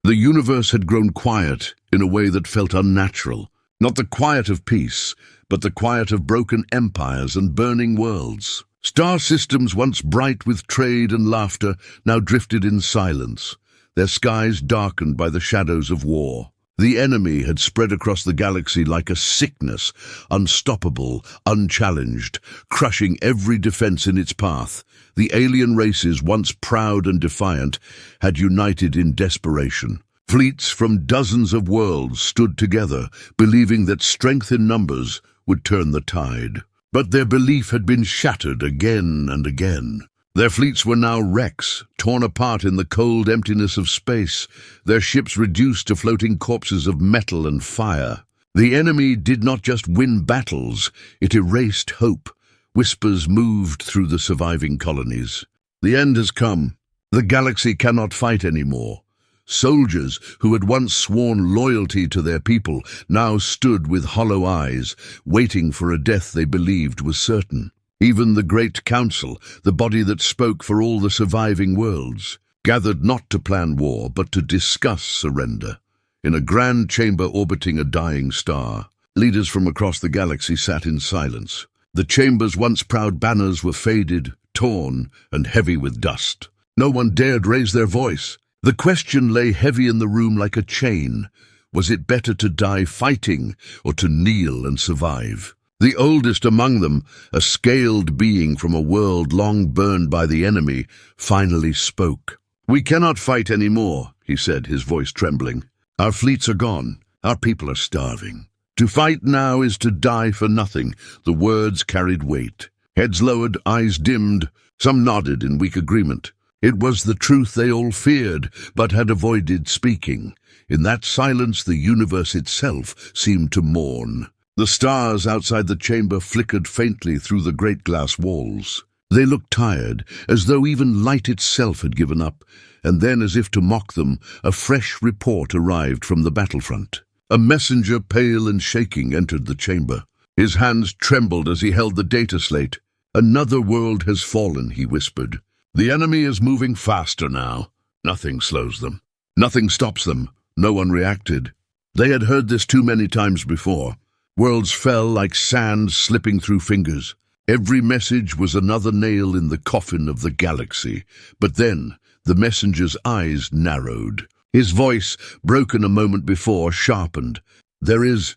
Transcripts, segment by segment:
The universe had grown quiet in a way that felt unnatural. Not the quiet of peace, but the quiet of broken empires and burning worlds. Star systems once bright with trade and laughter now drifted in silence, their skies darkened by the shadows of war. The enemy had spread across the galaxy like a sickness, unstoppable, unchallenged, crushing every defense in its path. The alien races, once proud and defiant, had united in desperation. Fleets from dozens of worlds stood together, believing that strength in numbers would turn the tide. But their belief had been shattered again and again. Their fleets were now wrecks, torn apart in the cold emptiness of space, their ships reduced to floating corpses of metal and fire. The enemy did not just win battles, it erased hope. Whispers moved through the surviving colonies. The end has come. The galaxy cannot fight anymore. Soldiers who had once sworn loyalty to their people now stood with hollow eyes, waiting for a death they believed was certain. Even the Great Council, the body that spoke for all the surviving worlds, gathered not to plan war but to discuss surrender. In a grand chamber orbiting a dying star, leaders from across the galaxy sat in silence. The chamber's once proud banners were faded, torn, and heavy with dust. No one dared raise their voice. The question lay heavy in the room like a chain. Was it better to die fighting or to kneel and survive? The oldest among them, a scaled being from a world long burned by the enemy, finally spoke. "We cannot fight any more," he said, his voice trembling. "Our fleets are gone. Our people are starving. To fight now is to die for nothing." The words carried weight. Heads lowered, eyes dimmed. Some nodded in weak agreement. It was the truth they all feared, but had avoided speaking. In that silence, the universe itself seemed to mourn. The stars outside the chamber flickered faintly through the great glass walls. They looked tired, as though even light itself had given up, and then, as if to mock them, a fresh report arrived from the battlefront. A messenger, pale and shaking, entered the chamber. His hands trembled as he held the data slate. "Another world has fallen," he whispered. "The enemy is moving faster now. Nothing slows them. Nothing stops them." No one reacted. They had heard this too many times before. Worlds fell like sand slipping through fingers. Every message was another nail in the coffin of the galaxy. But then, the messenger's eyes narrowed. His voice, broken a moment before, sharpened. "There is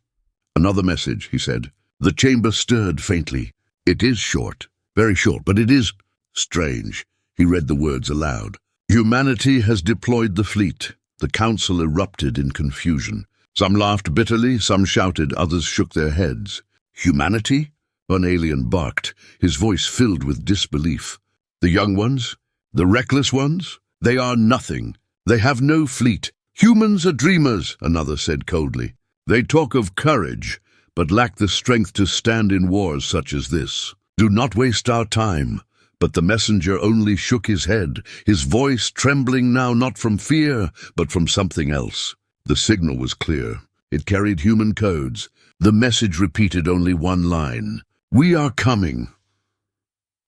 another message," he said. The chamber stirred faintly. "It is short, very short, but it is strange." He read the words aloud. "Humanity has deployed the fleet." The council erupted in confusion. Some laughed bitterly, some shouted, others shook their heads. "Humanity?" One alien barked, his voice filled with disbelief. "The young ones? The reckless ones? They are nothing. They have no fleet. Humans are dreamers," another said coldly. "They talk of courage, but lack the strength to stand in wars such as this. Do not waste our time." But the messenger only shook his head, his voice trembling now not from fear, but from something else. The signal was clear. It carried human codes. The message repeated only one line. "We are coming."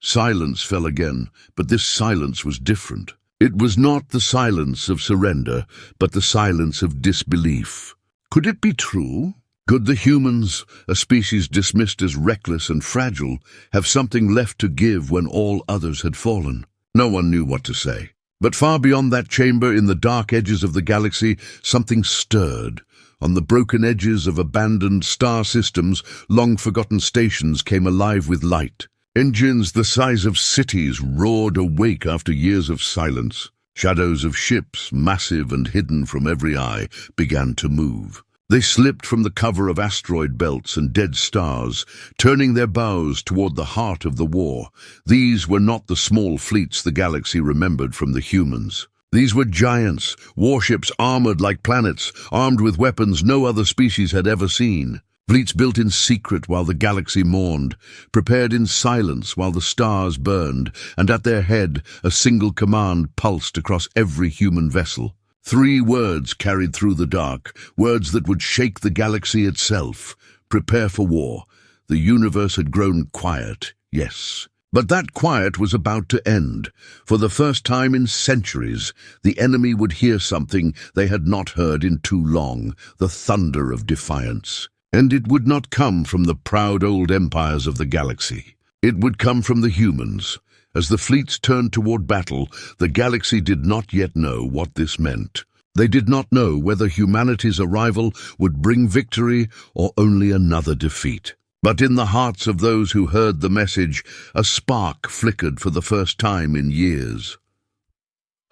Silence fell again, but this silence was different. It was not the silence of surrender, but the silence of disbelief. Could it be true? Could the humans, a species dismissed as reckless and fragile, have something left to give when all others had fallen? No one knew what to say. But far beyond that chamber, in the dark edges of the galaxy, something stirred. On the broken edges of abandoned star systems, long-forgotten stations came alive with light. Engines the size of cities roared awake after years of silence. Shadows of ships, massive and hidden from every eye, began to move. They slipped from the cover of asteroid belts and dead stars, turning their bows toward the heart of the war. These were not the small fleets the galaxy remembered from the humans. These were giants, warships armored like planets, armed with weapons no other species had ever seen. Fleets built in secret while the galaxy mourned, prepared in silence while the stars burned, and at their head a single command pulsed across every human vessel. 3 words carried through the dark, words that would shake the galaxy itself. Prepare for war. The universe had grown quiet, yes, But that quiet was about to end. For the first time in centuries, the enemy would hear something they had not heard in too long, the thunder of defiance. And it would not come from the proud old empires of the galaxy. It would come from the humans. As the fleets turned toward battle, the galaxy did not yet know what this meant. They did not know whether humanity's arrival would bring victory or only another defeat. But in the hearts of those who heard the message, a spark flickered for the first time in years.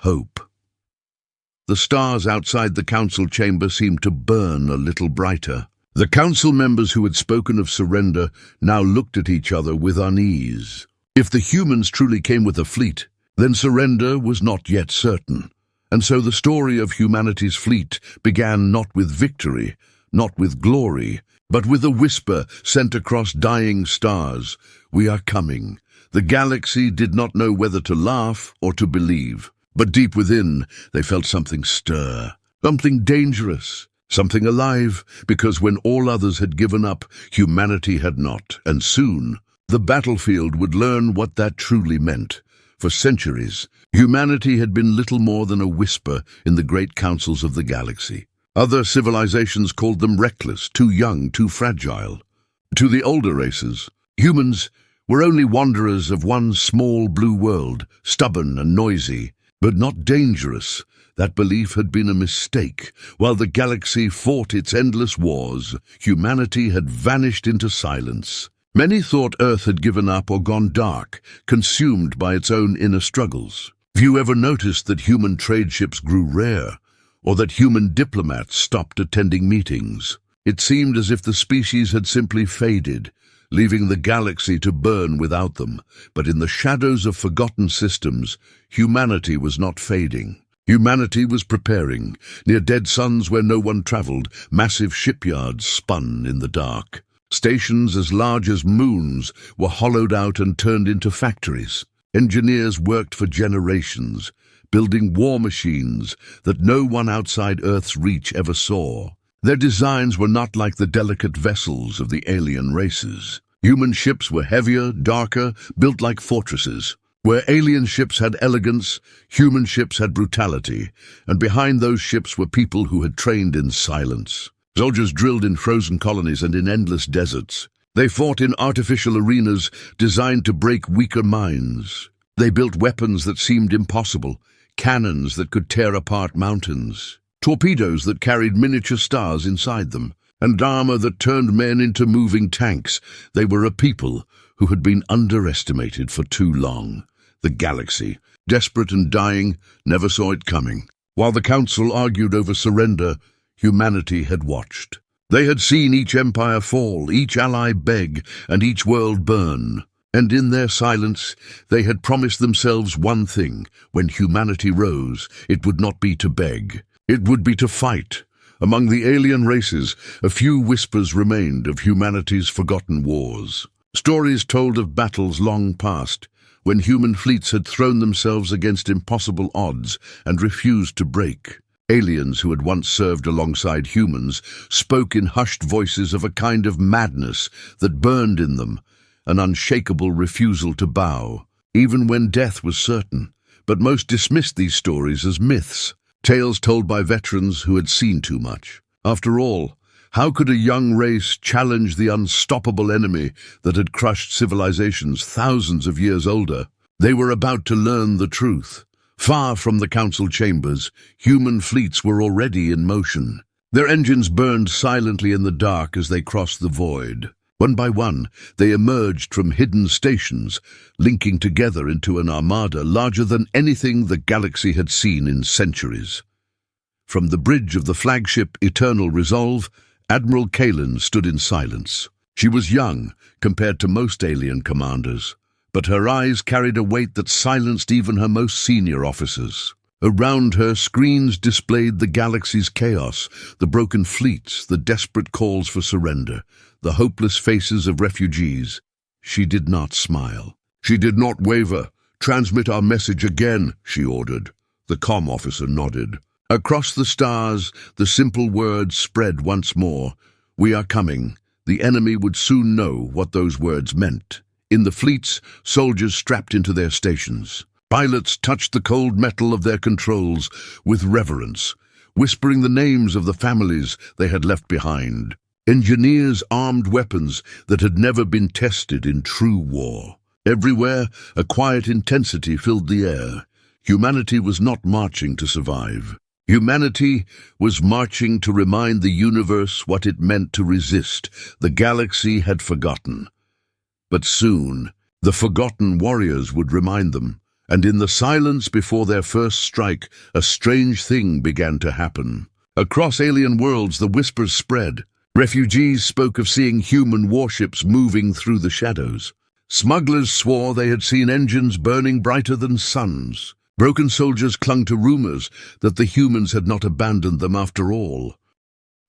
Hope. The stars outside the council chamber seemed to burn a little brighter. The council members who had spoken of surrender now looked at each other with unease. If the humans truly came with a fleet, then surrender was not yet certain. And so the story of humanity's fleet began not with victory, not with glory, but with a whisper sent across dying stars. We are coming. The galaxy did not know whether to laugh or to believe. But deep within, they felt something stir, something dangerous, something alive, because when all others had given up, humanity had not. And soon, the battlefield would learn what that truly meant. For centuries, humanity had been little more than a whisper in the great councils of the galaxy. Other civilizations called them reckless, too young, too fragile. To the older races, humans were only wanderers of one small blue world, stubborn and noisy, but not dangerous. That belief had been a mistake. While the galaxy fought its endless wars, humanity had vanished into silence. Many thought Earth had given up or gone dark, consumed by its own inner struggles. Have you ever noticed that human trade ships grew rare, or that human diplomats stopped attending meetings? It seemed as if the species had simply faded, leaving the galaxy to burn without them. But in the shadows of forgotten systems, humanity was not fading. Humanity was preparing. Near dead suns where no one traveled, massive shipyards spun in the dark. Stations as large as moons were hollowed out and turned into factories. Engineers worked for generations, building war machines that no one outside Earth's reach ever saw. Their designs were not like the delicate vessels of the alien races. Human ships were heavier, darker, built like fortresses. Where alien ships had elegance, human ships had brutality, and behind those ships were people who had trained in silence. Soldiers drilled in frozen colonies and in endless deserts. They fought in artificial arenas designed to break weaker minds. They built weapons that seemed impossible, cannons that could tear apart mountains, torpedoes that carried miniature stars inside them, and armor that turned men into moving tanks. They were a people who had been underestimated for too long. The galaxy, desperate and dying, never saw it coming. While the council argued over surrender, humanity had watched. They had seen each empire fall, each ally beg, and each world burn. And in their silence, they had promised themselves one thing: when humanity rose, it would not be to beg. It would be to fight. Among the alien races, a few whispers remained of humanity's forgotten wars. Stories told of battles long past, when human fleets had thrown themselves against impossible odds and refused to break. Aliens who had once served alongside humans spoke in hushed voices of a kind of madness that burned in them, an unshakable refusal to bow, even when death was certain. But most dismissed these stories as myths, tales told by veterans who had seen too much. After all, how could a young race challenge the unstoppable enemy that had crushed civilizations thousands of years older? They were about to learn the truth. Far from the council chambers, human fleets were already in motion. Their engines burned silently in the dark as they crossed the void. One by one, they emerged from hidden stations, linking together into an armada larger than anything the galaxy had seen in centuries. From the bridge of the flagship Eternal Resolve, Admiral Kalen stood in silence. She was young compared to most alien commanders, but her eyes carried a weight that silenced even her most senior officers. Around her, screens displayed the galaxy's chaos, the broken fleets, the desperate calls for surrender, the hopeless faces of refugees. She did not smile. She did not waver. "Transmit our message again," she ordered. The comm officer nodded. Across the stars, the simple words spread once more. "We are coming." The enemy would soon know what those words meant. In the fleets, soldiers strapped into their stations. Pilots touched the cold metal of their controls with reverence, whispering the names of the families they had left behind. Engineers armed weapons that had never been tested in true war. Everywhere, a quiet intensity filled the air. Humanity was not marching to survive. Humanity was marching to remind the universe what it meant to resist. The galaxy had forgotten. But soon, the forgotten warriors would remind them, and in the silence before their first strike, a strange thing began to happen. Across alien worlds, the whispers spread. Refugees spoke of seeing human warships moving through the shadows. Smugglers swore they had seen engines burning brighter than suns. Broken soldiers clung to rumors that the humans had not abandoned them after all.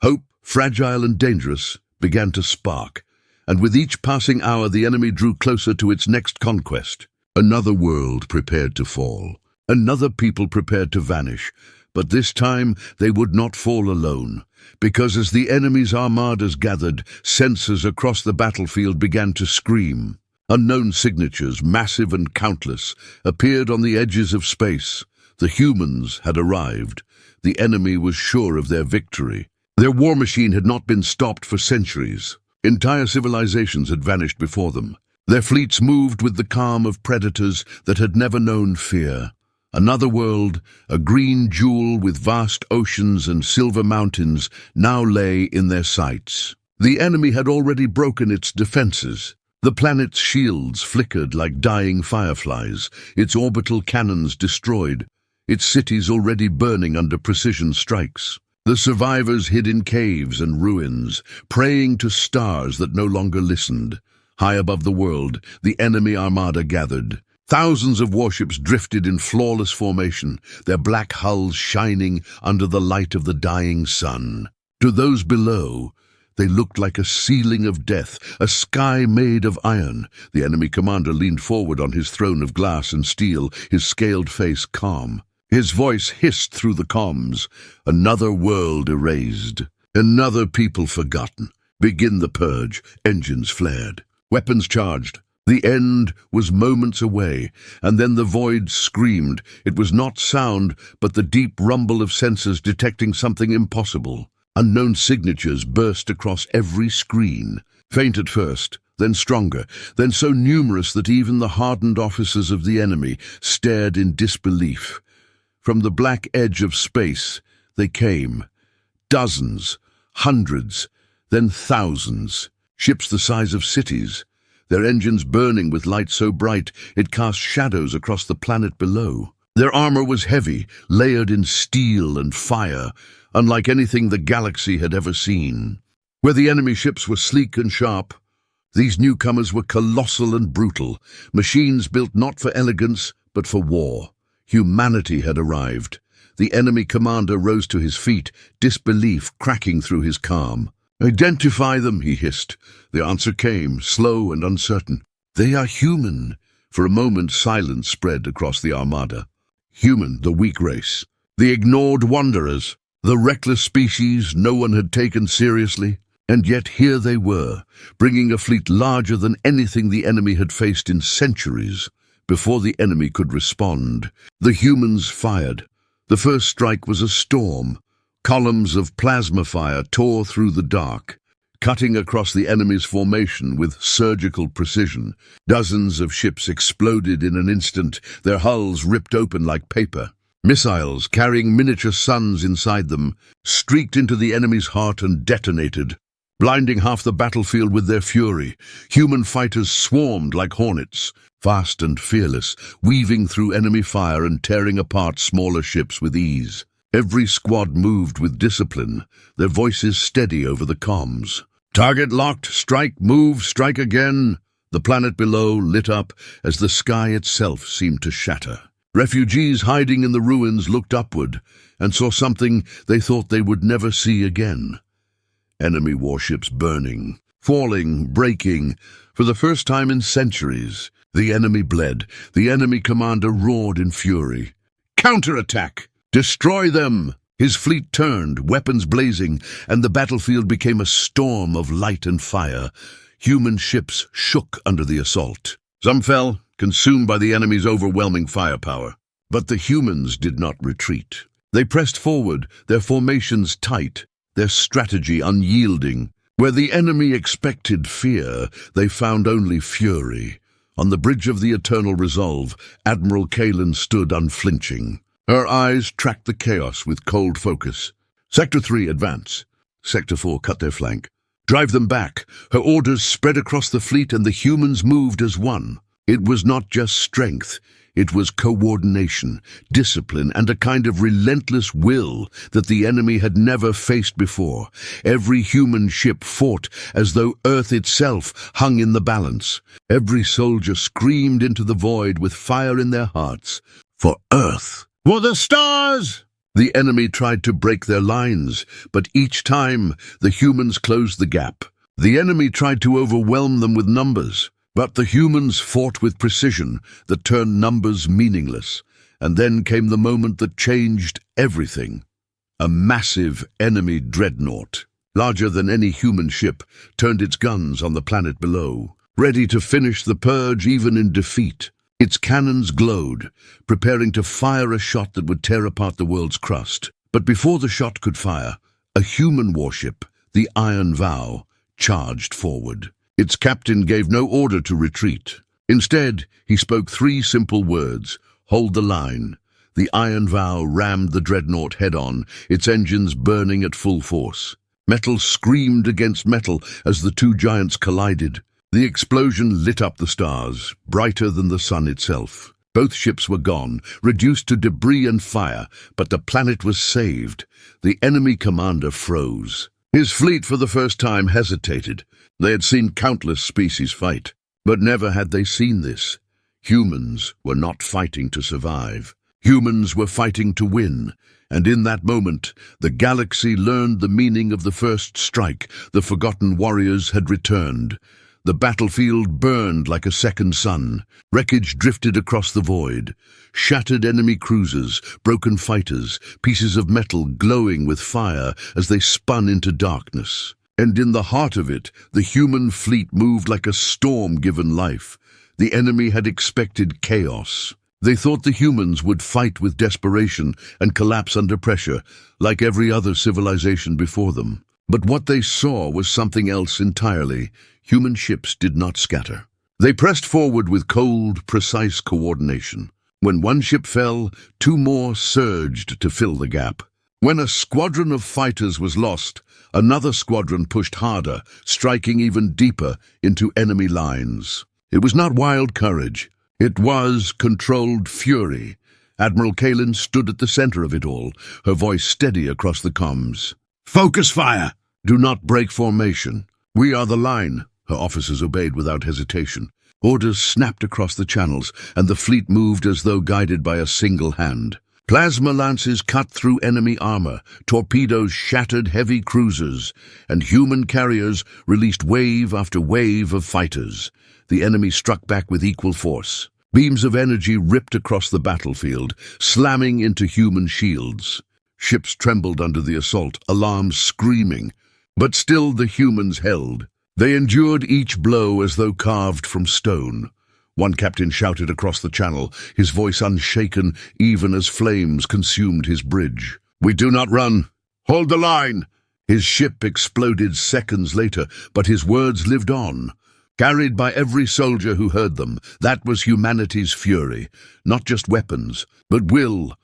Hope, fragile and dangerous, began to spark, and with each passing hour the enemy drew closer to its next conquest. Another world prepared to fall. Another people prepared to vanish. But this time they would not fall alone, because as the enemy's armadas gathered, sensors across the battlefield began to scream. Unknown signatures, massive and countless, appeared on the edges of space. The humans had arrived. The enemy was sure of their victory. Their war machine had not been stopped for centuries. Entire civilizations had vanished before them. Their fleets moved with the calm of predators that had never known fear. Another world, a green jewel with vast oceans and silver mountains, now lay in their sights. The enemy had already broken its defenses. The planet's shields flickered like dying fireflies, its orbital cannons destroyed, its cities already burning under precision strikes. The survivors hid in caves and ruins, praying to stars that no longer listened. High above the world, the enemy armada gathered. Thousands of warships drifted in flawless formation, their black hulls shining under the light of the dying sun. To those below, they looked like a ceiling of death, a sky made of iron. The enemy commander leaned forward on his throne of glass and steel, his scaled face calm. His voice hissed through the comms. Another world erased. Another people forgotten. Begin the purge. Engines flared. Weapons charged. The end was moments away, and then the void screamed. It was not sound, but the deep rumble of sensors detecting something impossible. Unknown signatures burst across every screen, faint at first, then stronger, then so numerous that even the hardened officers of the enemy stared in disbelief. From the black edge of space they came, dozens, hundreds, then thousands, ships the size of cities, their engines burning with light so bright it cast shadows across the planet below. Their armor was heavy, layered in steel and fire, unlike anything the galaxy had ever seen. Where the enemy ships were sleek and sharp, these newcomers were colossal and brutal, machines built not for elegance, but for war. Humanity had arrived. The enemy commander rose to his feet, disbelief cracking through his calm. "Identify them," he hissed. The answer came, slow and uncertain. "They are human." For a moment, silence spread across the armada. Human, the weak race. The ignored wanderers. The reckless species no one had taken seriously. And yet here they were, bringing a fleet larger than anything the enemy had faced in centuries. Before the enemy could respond, the humans fired. The first strike was a storm. Columns of plasma fire tore through the dark, cutting across the enemy's formation with surgical precision. Dozens of ships exploded in an instant, their hulls ripped open like paper. Missiles, carrying miniature suns inside them, streaked into the enemy's heart and detonated, blinding half the battlefield with their fury. Human fighters swarmed like hornets, fast and fearless, weaving through enemy fire and tearing apart smaller ships with ease. Every squad moved with discipline, their voices steady over the comms. "Target locked, strike, move, strike again." The planet below lit up as the sky itself seemed to shatter. Refugees hiding in the ruins looked upward and saw something they thought they would never see again. Enemy warships burning, falling, breaking. For the first time in centuries, the enemy bled. The enemy commander roared in fury. "Counterattack! Destroy them!" His fleet turned, weapons blazing, and the battlefield became a storm of light and fire. Human ships shook under the assault. Some fell, consumed by the enemy's overwhelming firepower. But the humans did not retreat. They pressed forward, their formations tight, their strategy unyielding. Where the enemy expected fear, they found only fury. On the bridge of the Eternal Resolve, Admiral Kalen stood unflinching. Her eyes tracked the chaos with cold focus. Sector 3, advance. Sector 4, cut their flank. Drive them back. Her orders spread across the fleet and the humans moved as one. It was not just strength. It was coordination, discipline, and a kind of relentless will that the enemy had never faced before. Every human ship fought as though Earth itself hung in the balance. Every soldier screamed into the void with fire in their hearts. For Earth. For the stars! The enemy tried to break their lines, but each time the humans closed the gap. The enemy tried to overwhelm them with numbers. But the humans fought with precision that turned numbers meaningless. And then came the moment that changed everything. A massive enemy dreadnought, larger than any human ship, turned its guns on the planet below, ready to finish the purge even in defeat. Its cannons glowed, preparing to fire a shot that would tear apart the world's crust. But before the shot could fire, a human warship, the Iron Vow, charged forward. Its captain gave no order to retreat. Instead, he spoke 3 simple words: hold the line. The Iron Vow rammed the dreadnought head-on, its engines burning at full force. Metal screamed against metal as the 2 giants collided. The explosion lit up the stars, brighter than the sun itself. Both ships were gone, reduced to debris and fire, but the planet was saved. The enemy commander froze. His fleet for the first time hesitated. They had seen countless species fight, but never had they seen this. Humans were not fighting to survive. Humans were fighting to win. And in that moment, the galaxy learned the meaning of the first strike. The forgotten warriors had returned. The battlefield burned like a second sun. Wreckage drifted across the void. Shattered enemy cruisers, broken fighters, pieces of metal glowing with fire as they spun into darkness. And in the heart of it, the human fleet moved like a storm given life. The enemy had expected chaos. They thought the humans would fight with desperation and collapse under pressure, like every other civilization before them. But what they saw was something else entirely. Human ships did not scatter. They pressed forward with cold, precise coordination. When one ship fell, 2 more surged to fill the gap. When a squadron of fighters was lost, another squadron pushed harder, striking even deeper into enemy lines. It was not wild courage. It was controlled fury. Admiral Kalen stood at the center of it all, her voice steady across the comms. Focus fire! Do not break formation. We are the line. Her officers obeyed without hesitation. Orders snapped across the channels, and the fleet moved as though guided by a single hand. Plasma lances cut through enemy armor, torpedoes shattered heavy cruisers, and human carriers released wave after wave of fighters. The enemy struck back with equal force. Beams of energy ripped across the battlefield, slamming into human shields. Ships trembled under the assault, alarms screaming. But still the humans held. They endured each blow as though carved from stone. One captain shouted across the channel, his voice unshaken even as flames consumed his bridge. We do not run. Hold the line! His ship exploded seconds later, but his words lived on. Carried by every soldier who heard them, that was humanity's fury. Not just weapons, but will.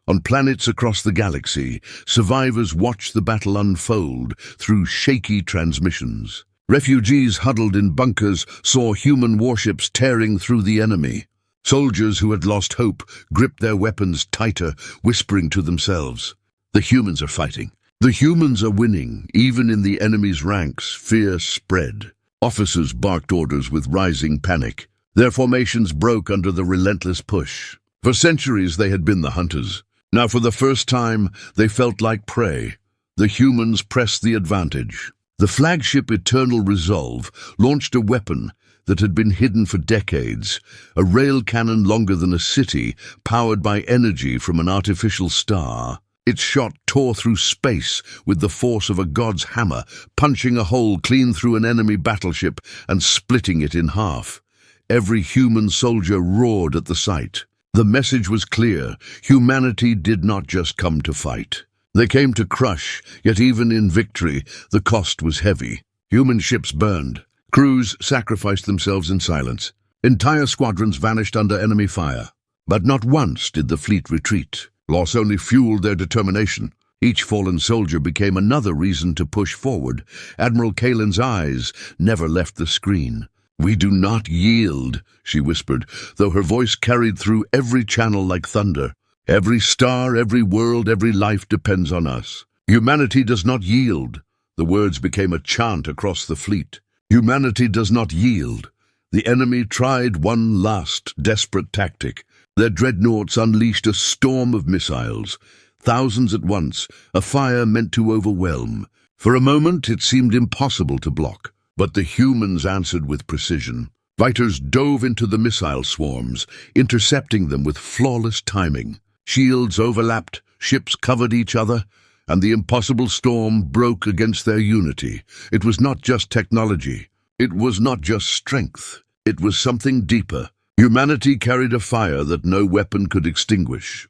On planets across the galaxy, survivors watched the battle unfold through shaky transmissions. Refugees huddled in bunkers saw human warships tearing through the enemy. Soldiers who had lost hope gripped their weapons tighter, whispering to themselves, "The humans are fighting. The humans are winning." Even in the enemy's ranks, fear spread. Officers barked orders with rising panic. Their formations broke under the relentless push. For centuries they had been the hunters. Now for the first time, they felt like prey. The humans pressed the advantage. The flagship Eternal Resolve launched a weapon that had been hidden for decades, a rail cannon longer than a city, powered by energy from an artificial star. Its shot tore through space with the force of a god's hammer, punching a hole clean through an enemy battleship and splitting it in half. Every human soldier roared at the sight. The message was clear. Humanity did not just come to fight. They came to crush, yet even in victory, the cost was heavy. Human ships burned. Crews sacrificed themselves in silence. Entire squadrons vanished under enemy fire. But not once did the fleet retreat. Loss only fueled their determination. Each fallen soldier became another reason to push forward. Admiral Kalen's eyes never left the screen. "We do not yield," she whispered, though her voice carried through every channel like thunder. "Every star, every world, every life depends on us. Humanity does not yield." The words became a chant across the fleet. Humanity does not yield. The enemy tried one last, desperate tactic. Their dreadnoughts unleashed a storm of missiles, thousands at once, a fire meant to overwhelm. For a moment it seemed impossible to block, but the humans answered with precision. Fighters dove into the missile swarms, intercepting them with flawless timing. Shields overlapped, ships covered each other, and the impossible storm broke against their unity. It was not just technology. It was not just strength. It was something deeper. Humanity carried a fire that no weapon could extinguish.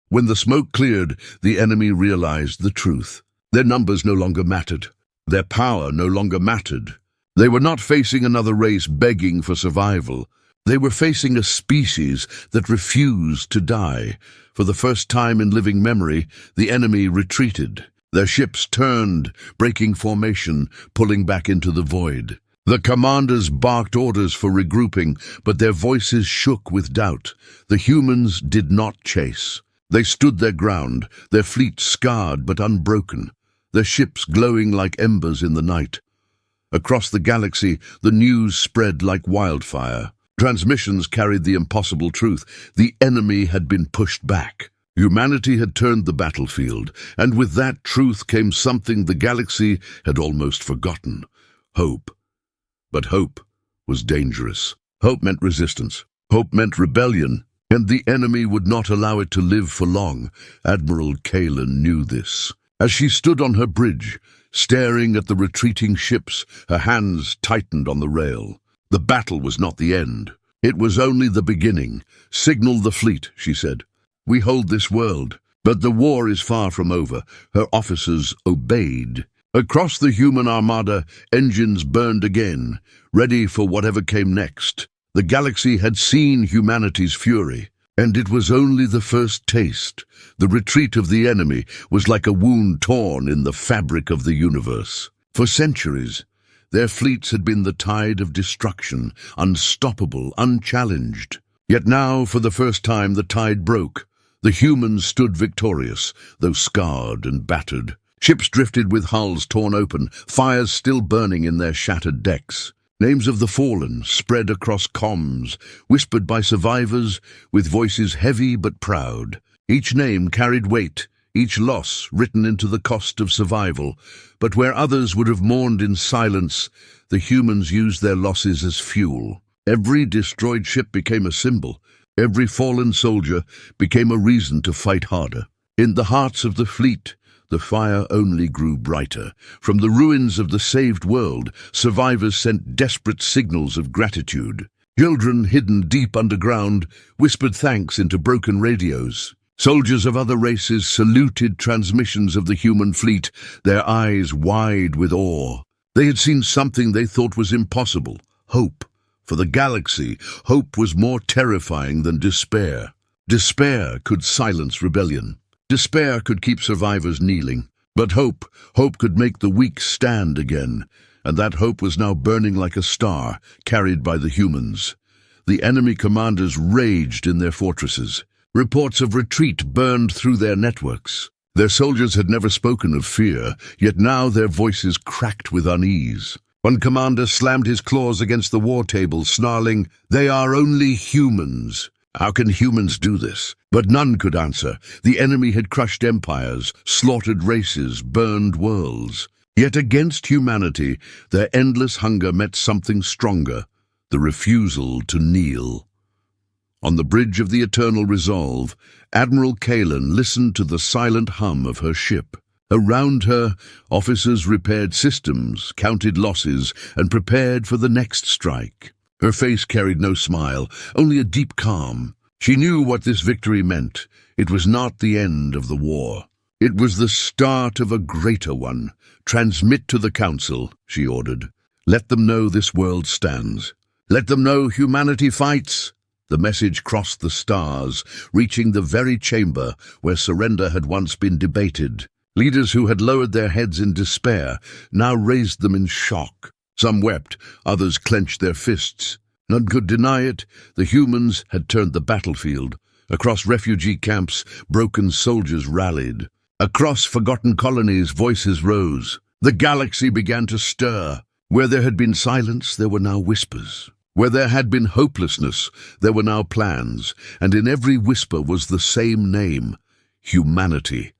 When the smoke cleared, the enemy realized the truth. Their numbers no longer mattered. Their power no longer mattered. They were not facing another race begging for survival. They were facing a species that refused to die. For the first time in living memory, the enemy retreated. Their ships turned, breaking formation, pulling back into the void. The commanders barked orders for regrouping, but their voices shook with doubt. The humans did not chase. They stood their ground, their fleet scarred but unbroken, their ships glowing like embers in the night. Across the galaxy, the news spread like wildfire. Transmissions carried the impossible truth. The enemy had been pushed back. Humanity had turned the battlefield, and with that truth came something the galaxy had almost forgotten: hope. But hope was dangerous. Hope meant resistance. Hope meant rebellion, and the enemy would not allow it to live for long. Admiral Kalen knew this. As she stood on her bridge, staring at the retreating ships, her hands tightened on the rail. The battle was not the end. It was only the beginning. "Signal the fleet," she said. "We hold this world." But the war is far from over. Her officers obeyed. Across the human armada, engines burned again, ready for whatever came next. The galaxy had seen humanity's fury, and it was only the first taste. The retreat of the enemy was like a wound torn in the fabric of the universe. For centuries, their fleets had been the tide of destruction, unstoppable, unchallenged. Yet now, for the first time, the tide broke. The humans stood victorious, though scarred and battered. Ships drifted with hulls torn open, fires still burning in their shattered decks. Names of the fallen spread across comms, whispered by survivors with voices heavy but proud. Each name carried weight, each loss written into the cost of survival. But where others would have mourned in silence, the humans used their losses as fuel. Every destroyed ship became a symbol. Every fallen soldier became a reason to fight harder. In the hearts of the fleet, the fire only grew brighter. From the ruins of the saved world, survivors sent desperate signals of gratitude. Children hidden deep underground whispered thanks into broken radios. Soldiers of other races saluted transmissions of the human fleet, their eyes wide with awe. They had seen something they thought was impossible: hope. For the galaxy, hope was more terrifying than despair. Despair could silence rebellion. Despair could keep survivors kneeling. But hope could make the weak stand again. And that hope was now burning like a star, carried by the humans. The enemy commanders raged in their fortresses. Reports of retreat burned through their networks. Their soldiers had never spoken of fear, yet now their voices cracked with unease. One commander slammed his claws against the war table, snarling, "They are only humans. How can humans do this?" But none could answer. The enemy had crushed empires, slaughtered races, burned worlds. Yet against humanity, their endless hunger met something stronger: the refusal to kneel. On the bridge of the Eternal Resolve, Admiral Kalen listened to the silent hum of her ship. Around her, officers repaired systems, counted losses, and prepared for the next strike. Her face carried no smile, only a deep calm. She knew what this victory meant. It was not the end of the war. It was the start of a greater one. "Transmit to the Council," she ordered. "Let them know this world stands. Let them know humanity fights." The message crossed the stars, reaching the very chamber where surrender had once been debated. Leaders who had lowered their heads in despair now raised them in shock. Some wept, others clenched their fists. None could deny it. The humans had turned the battlefield. Across refugee camps, broken soldiers rallied. Across forgotten colonies, voices rose. The galaxy began to stir. Where there had been silence, there were now whispers. Where there had been hopelessness, there were now plans, and in every whisper was the same name: humanity.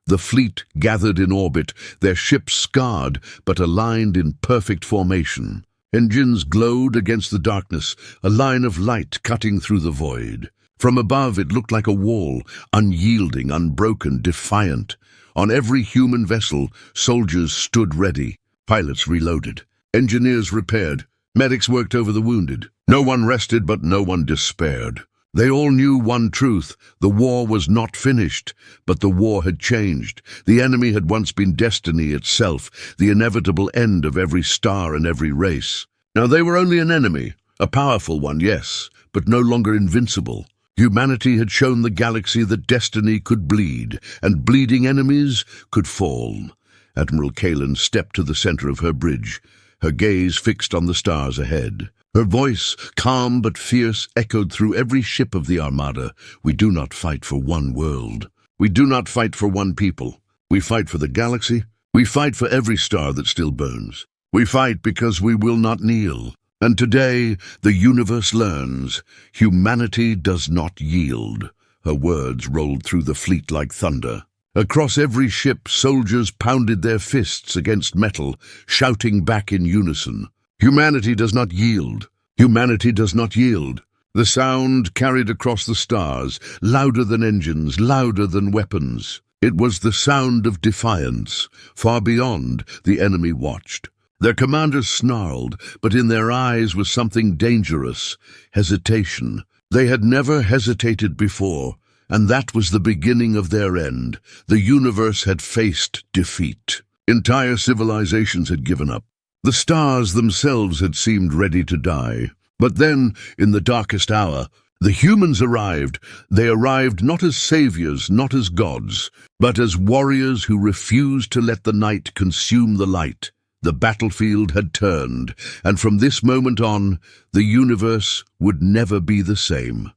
The fleet gathered in orbit, their ships scarred but aligned in perfect formation. Engines glowed against the darkness, a line of light cutting through the void. From above it looked like a wall, unyielding, unbroken, defiant. On every human vessel, soldiers stood ready. Pilots reloaded. Engineers repaired. Medics worked over the wounded. No one rested, but no one despaired. They all knew one truth: the war was not finished, but the war had changed. The enemy had once been destiny itself, the inevitable end of every star and every race. Now they were only an enemy, a powerful one, yes, but no longer invincible. Humanity had shown the galaxy that destiny could bleed, and bleeding enemies could fall. Admiral Kalen stepped to the center of her bridge, her gaze fixed on the stars ahead. Her voice, calm but fierce, echoed through every ship of the armada. "We do not fight for one world. We do not fight for one people. We fight for the galaxy. We fight for every star that still burns. We fight because we will not kneel. And today, the universe learns, humanity does not yield." Her words rolled through the fleet like thunder. Across every ship, soldiers pounded their fists against metal, shouting back in unison, "Humanity does not yield. Humanity does not yield." The sound carried across the stars, louder than engines, louder than weapons. It was the sound of defiance. Far beyond, the enemy watched. Their commanders snarled, but in their eyes was something dangerous: hesitation. They had never hesitated before, and that was the beginning of their end. The universe had faced defeat. Entire civilizations had given up. The stars themselves had seemed ready to die. But then, in the darkest hour, the humans arrived. They arrived not as saviors, not as gods, but as warriors who refused to let the night consume the light. The battlefield had turned, and from this moment on, the universe would never be the same.